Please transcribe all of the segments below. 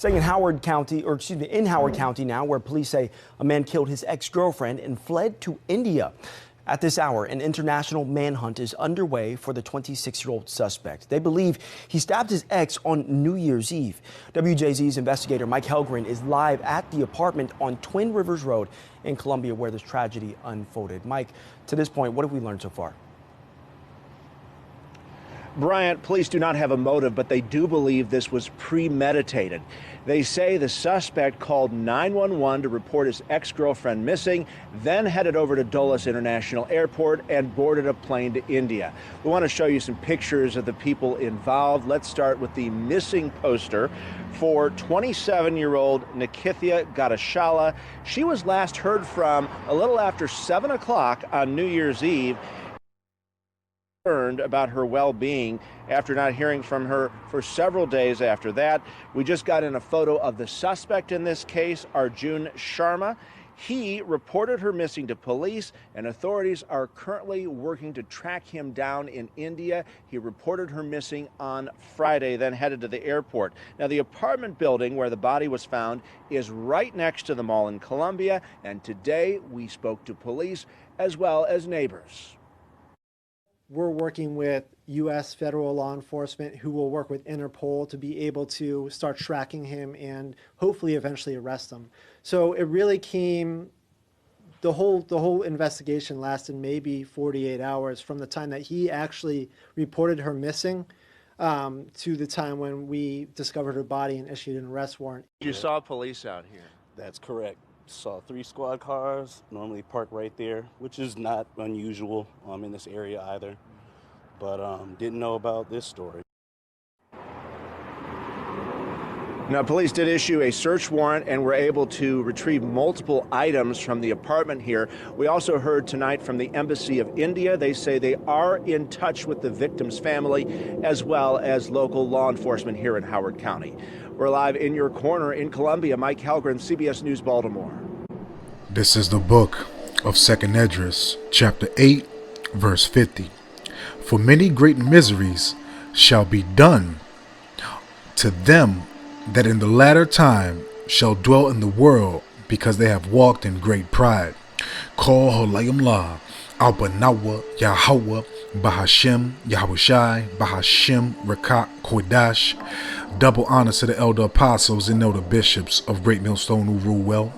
Staying in Howard County, in Howard County now, where police say a man killed his ex-girlfriend and fled to India. At this hour, an international manhunt is underway for the 26-year-old suspect. They believe he stabbed his ex on New Year's Eve. WJZ's investigator Mike Helgren is live at the apartment on Twin Rivers Road in Columbia where this tragedy unfolded. Mike, to this point, what have we learned so far? Bryant, police do not have a motive, but they do believe this was premeditated. They say the suspect called 911 to report his ex-girlfriend missing, then headed over to Dulles International Airport and boarded a plane to India. We want to show you some pictures of the people involved. Let's start with the missing poster for 27-year-old Nikithya Gadashala. She was last heard from a little after 7 o'clock on New Year's Eve. About her well-being after not hearing from her for several days after that. We just got in a photo of the suspect in this case, Arjun Sharma. He reported her missing to police, and authorities are currently working to track him down in India. He reported her missing on Friday, then headed to the airport. Now, the apartment building where the body was found is right next to the mall in Columbia, and today we spoke to police as well as neighbors. We're working with U.S. federal law enforcement who will work with Interpol to be able to start tracking him and hopefully eventually arrest him. So it really came, the whole investigation lasted maybe 48 hours from the time that he actually reported her missing to the time when we discovered her body and issued an arrest warrant. You saw police out here? That's correct. Saw 3 squad cars normally parked right there, which is not unusual in this area either, but didn't know about this story. Now, police did issue a search warrant and were able to retrieve multiple items from the apartment here. We also heard tonight from the Embassy of India. They say they are in touch with the victim's family as well as local law enforcement here in Howard County. We're live in your corner in Columbia. Mike Helgren, CBS News, Baltimore. This is the book of 2nd Esdras, chapter 8, verse 50. For many great miseries shall be done to them that in the latter time shall dwell in the world, because they have walked in great pride. Call Holayim La, Al-Banawa, Yahweh, Bahashem, Yahushai, Bahashem, Rakak, Kodash. Double honor to the elder apostles and elder bishops of Great Millstone who rule well.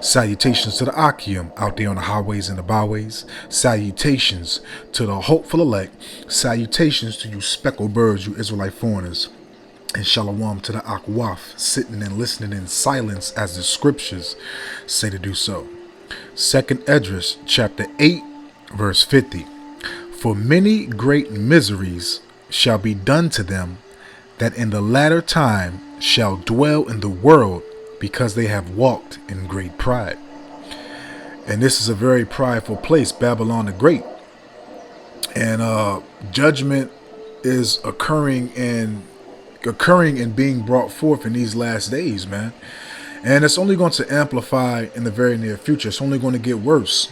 Salutations to the Akim out there on the highways and the byways. Salutations to the hopeful elect. Salutations to you speckled birds, you Israelite foreigners. And shalom to the Akwaf, sitting and listening in silence as the scriptures say to do so. 2nd Esdras, chapter 8, verse 50. For many great miseries shall be done to them that in the latter time shall dwell in the world, because they have walked in great pride. And this is a very prideful place, Babylon the Great. And judgment is occurring and being brought forth in these last days, man. And it's only going to amplify in the very near future. It's only going to get worse.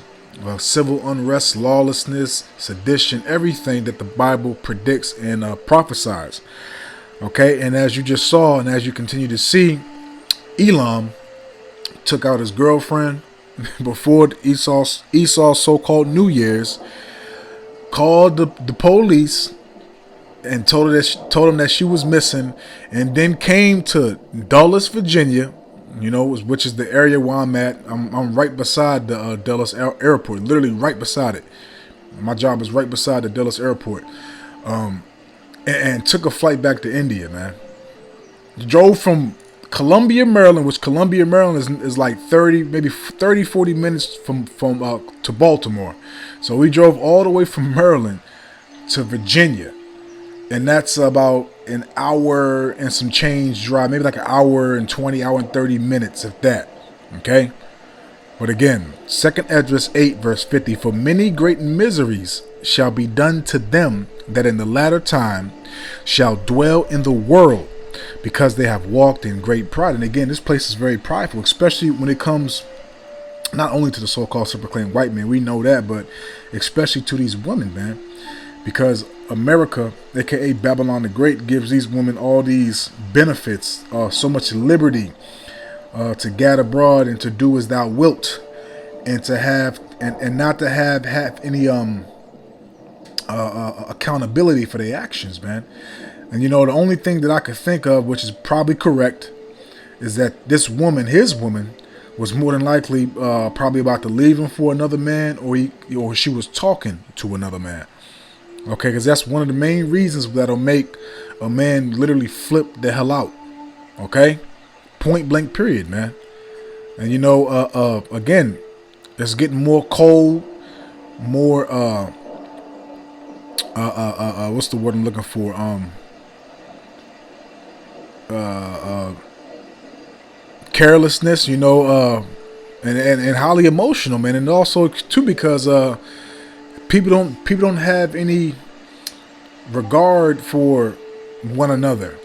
Civil unrest, lawlessness, sedition, everything that the Bible predicts and prophesies. Okay, and as you just saw, and as you continue to see, Elam took out his girlfriend before Esau's so-called New Year's, called the police and told him that she was missing, and then came to Dulles, Virginia, which is the area where I'm at. I'm right beside the Dulles Airport, literally right beside it. My job is right beside the Dulles Airport. And took a flight back to India, man. Drove from Columbia, Maryland, which Columbia, Maryland is like 40 minutes from to Baltimore. So we drove all the way from Maryland to Virginia. And that's about an hour and some change drive, maybe like an hour and 20, hour and 30 minutes, if that. Okay? But again, 2nd Esdras 8, verse 50. For many great miseries shall be done to them that in the latter time shall dwell in the world, because they have walked in great pride. And again, this place is very prideful, especially when it comes not only to the so-called self-proclaimed white man, we know that, but especially to these women, man. because America, aka Babylon the Great, gives these women all these benefits, so much liberty, to gad abroad and to do as thou wilt, and to have and not to have any accountability for their actions, man. And the only thing that I could think of, which is probably correct, is that this woman, his woman, was more than likely probably about to leave him for another man, or she was talking to another man. Okay, because that's one of the main reasons that'll make a man literally flip the hell out. Okay, point blank, period, man. And again, it's getting more cold, more what's the word I'm looking for? Carelessness, and highly emotional, man. And also too, because people don't have any regard for one another.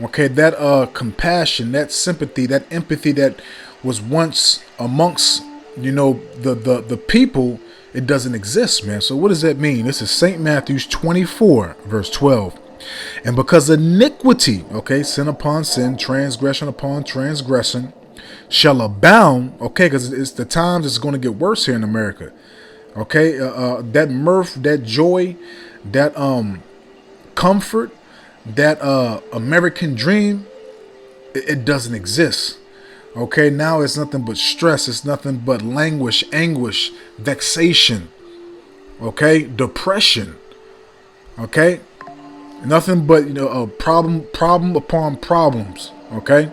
Okay, that compassion, that sympathy, that empathy that was once amongst the people, it doesn't exist, man. So what does that mean? This is St. Matthew 24 verse 12. And because iniquity, okay, sin upon sin, transgression upon transgression, shall abound, okay, because it's the times it's going to get worse here in America. Okay, that mirth, that joy, that comfort, that American dream, it doesn't exist. Okay, now it's nothing but stress. It's nothing but languish, anguish, vexation. Okay, depression. Okay, nothing but problem upon problems. Okay,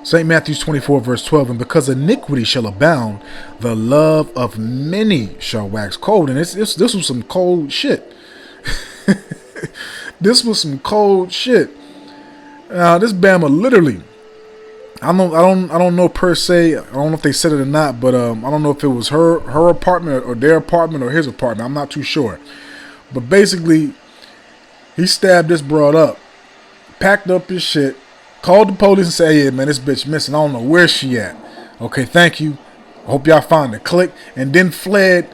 St. Matthew 24 verse 12. And because iniquity shall abound, the love of many shall wax cold. And this was some cold shit. This was some cold shit. This Bama literally, I don't know per se. I don't know if they said it or not, but I don't know if it was her apartment or their apartment or his apartment. I'm not too sure. But basically, he stabbed this broad up, packed up his shit, called the police and said, "Hey, yeah, man, this bitch missing. I don't know where she at. Okay, thank you. I hope y'all find her." Click, and then fled.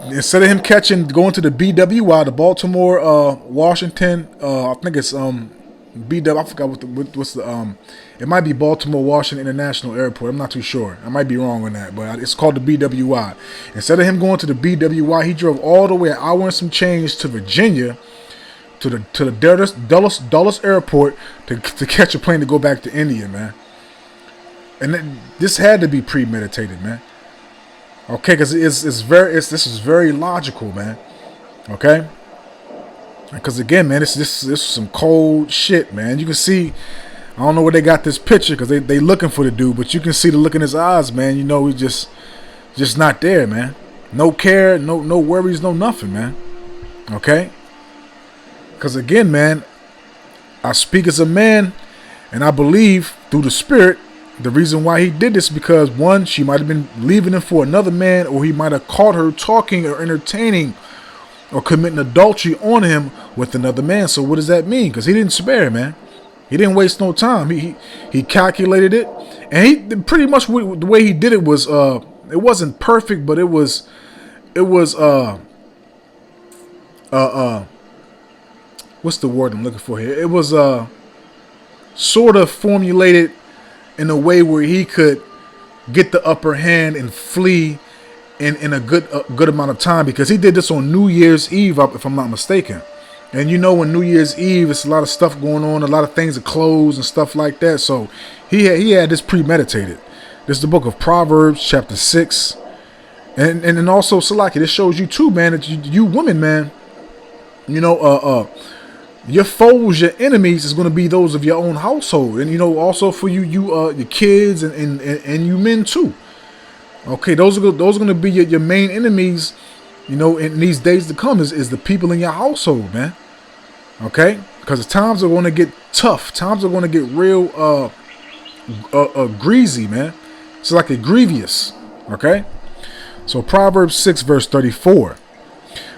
Instead of him going to the BWI, the Baltimore, Washington, I think it's BW. I forgot what's the It might be Baltimore Washington International Airport. I'm not too sure. I might be wrong on that, but it's called the BWI. Instead of him going to the BWI, he drove all the way an hour and some change to Virginia, to the Dulles Airport to catch a plane to go back to India, man. And this had to be premeditated, man. Okay, because this is very logical, man. Okay, because again, man, this is some cold shit, man. You can see, I don't know where they got this picture because they looking for the dude, but you can see the look in his eyes, man. He's just not there, man. No care, no worries, no nothing, man. Okay, because again, man, I speak as a man, and I believe through the Spirit. The reason why he did this because, one, she might have been leaving him for another man, or he might have caught her talking or entertaining or committing adultery on him with another man. So what does that mean? Because he didn't spare, man. He didn't waste no time. He calculated it, and he pretty much the way he did it was it wasn't perfect, but it was what's the word I'm looking for here? It was sort of formulated in a way where he could get the upper hand and flee in a good amount of time, because he did this on New Year's Eve, if I'm not mistaken. And when New Year's Eve, it's a lot of stuff going on, a lot of things are closed and stuff like that. So he had this premeditated. This is the book of Proverbs, chapter 6, and also Salaki. This shows you too, man, that you women, man, your foes, your enemies is going to be those of your own household. And, also for your kids and you men too. Okay, those are going to be your main enemies, in these days to come is the people in your household, man. Okay, because times are going to get tough. Times are going to get real greasy, man. It's like a grievous. Okay, so Proverbs 6 verse 34.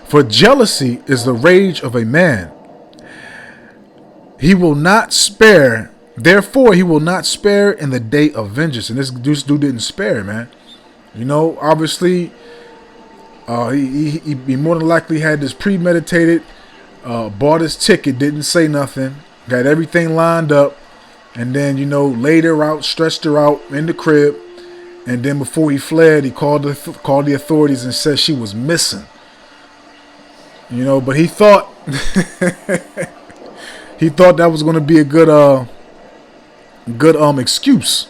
For jealousy is the rage of a man. He will not spare. Therefore, he will not spare in the day of vengeance. And this dude didn't spare, man. Obviously, He more than likely had this premeditated, bought his ticket, didn't say nothing, got everything lined up, and then, laid her out, stretched her out in the crib, and then before he fled, he called the authorities and said she was missing. But he thought that was going to be a good excuse,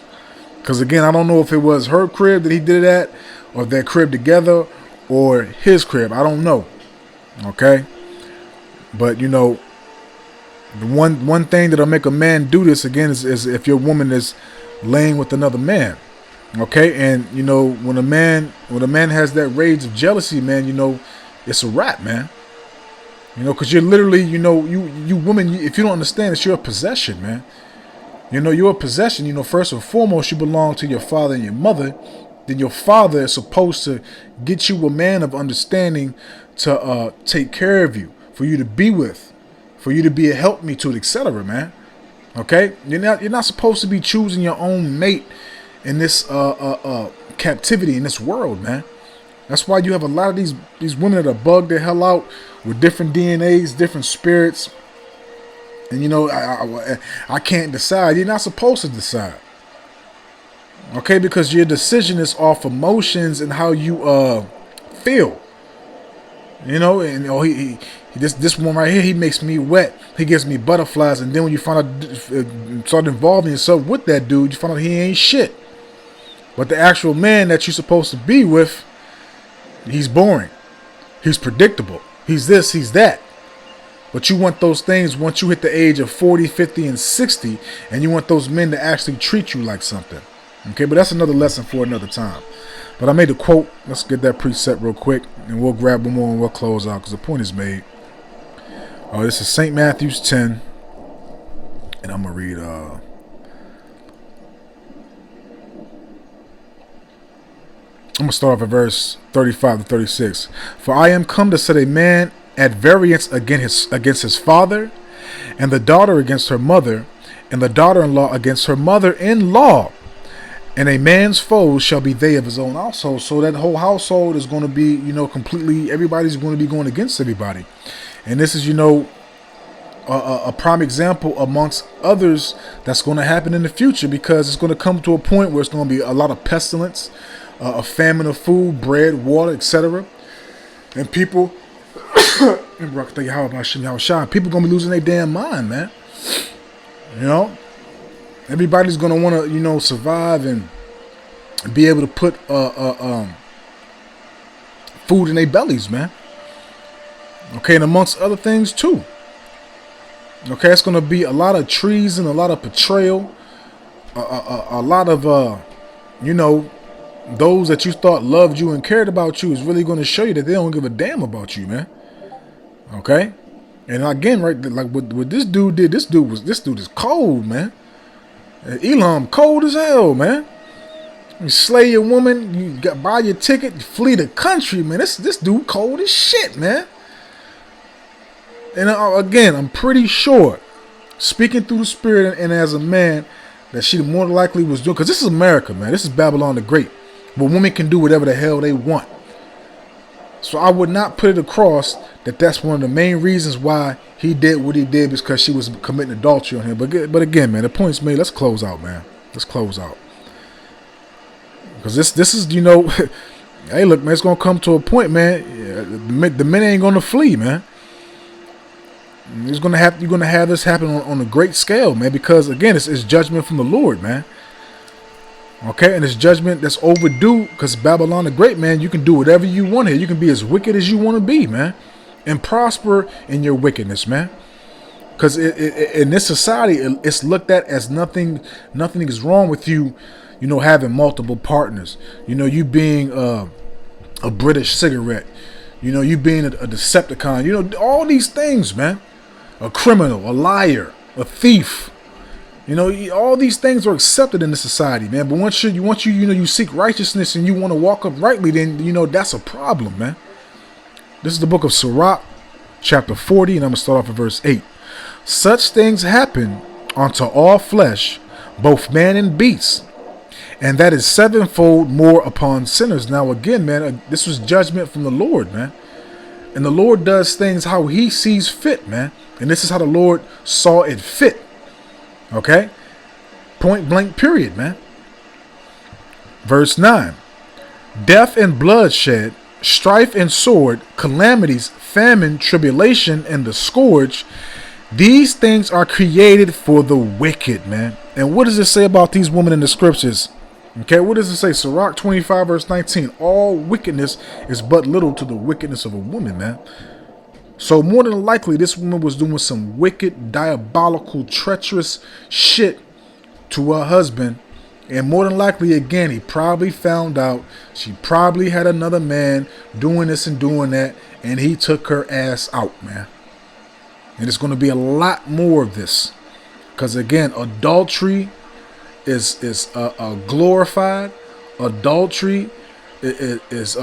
because again, I don't know if it was her crib that he did it at, or their crib together, or his crib. I don't know. Okay, but the one thing that'll make a man do this again is if your woman is laying with another man. Okay, and when a man has that rage of jealousy, man, it's a wrap, man. Because you're literally, you women, if you don't understand this, you're a possession, man. You're a possession. First and foremost, you belong to your father and your mother. Then your father is supposed to get you a man of understanding to take care of you, for you to be with, for you to be a helpmeet to, etc., man. Okay, you're not supposed to be choosing your own mate in this captivity in this world, man. That's why you have a lot of these women that are bugged the hell out with different DNAs, different spirits, and I can't decide. You're not supposed to decide, okay? Because your decision is off emotions and how you feel. And this one right here, he makes me wet. He gives me butterflies, and then when you find out, start involving yourself with that dude, you find out he ain't shit. But the actual man that you're supposed to be with, he's boring. He's predictable. He's this, he's that. But you want those things once you hit the age of 40, 50, and 60, and you want those men to actually treat you like something. Okay, but that's another lesson for another time. But I made a quote. Let's get that preset real quick, and we'll grab one more and we'll close out because the point is made. This is St. Matthew's 10, and I'm going to read... I'm going to start off at verse 35 to 36. For I am come to set a man at variance against his father, and the daughter against her mother, and the daughter-in-law against her mother-in-law. And a man's foes shall be they of his own household. So that whole household is going to be, completely, everybody's going to be going against everybody. And this is, a prime example amongst others that's going to happen in the future, because it's going to come to a point where it's going to be a lot of pestilence, a famine of food, bread, water, etc. And people, people gonna be losing their damn mind, man. Everybody's gonna want to, survive and be able to put food in their bellies, man. Okay, and amongst other things too. Okay, it's gonna be a lot of treason, a lot of betrayal, a lot of those that you thought loved you and cared about you is really going to show you that they don't give a damn about you, man. Okay? And again, right, like what this dude did, this dude is cold, man. Elam, cold as hell, man. You slay your woman, you buy your ticket, you flee the country, man. This dude cold as shit, man. And again, I'm pretty sure, speaking through the spirit and as a man, that she more likely was doing, because this is America, man. This is Babylon the Great. But women can do whatever the hell they want. So I would not put it across that that's one of the main reasons why he did what he did, because she was committing adultery on him. But again, man, the point's made. Let's close out, man. Let's close out. Because this is, hey, look, man, it's going to come to a point, man. The men ain't going to flee, man. You're going to have this happen on a great scale, man, because again, it's judgment from the Lord, man. Okay, and it's judgment that's overdue, because Babylon the Great, man, you can do whatever you want here. You can be as wicked as you want to be, man, and prosper in your wickedness, man. Because in this society, it's looked at as nothing is wrong with you, having multiple partners. You being a British cigarette, you being a Decepticon, all these things, man. A criminal, a liar, a thief. All these things are accepted in this society, man. But once you seek righteousness and you want to walk uprightly, then that's a problem, man. This is the book of Sirach, chapter 40, and I'm gonna start off at verse 8. Such things happen unto all flesh, both man and beast, and that is sevenfold more upon sinners. Now again, man, this was judgment from the Lord, man. And the Lord does things how he sees fit, man. And this is how the Lord saw it fit. Okay? Point blank period, man. Verse 9. Death and bloodshed, strife and sword, calamities, famine, tribulation, and the scourge. These things are created for the wicked, man. And what does it say about these women in the scriptures? Okay, what does it say? Sirach 25 verse 19. All wickedness is but little to the wickedness of a woman, man. So more than likely, this woman was doing some wicked, diabolical, treacherous shit to her husband. And more than likely, again, he probably found out she probably had another man doing this and doing that. And he took her ass out, man. And it's going to be a lot more of this. Because again, adultery is glorified. Adultery is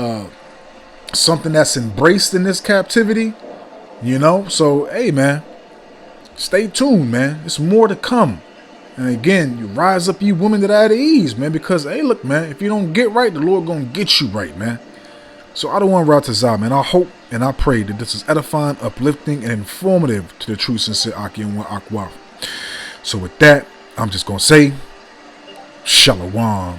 something that's embraced in this captivity, you know. So hey, man, stay tuned, man. It's more to come. And again, you rise up, you women that are at ease, man, because hey, look, man, if you don't get right, the Lord gonna get you right, man. So I don't want to route to Zah, man. I hope and I pray that this is edifying, uplifting, and informative to the true, sincere Aki and Akwa. So with that, I'm just gonna say Shalom.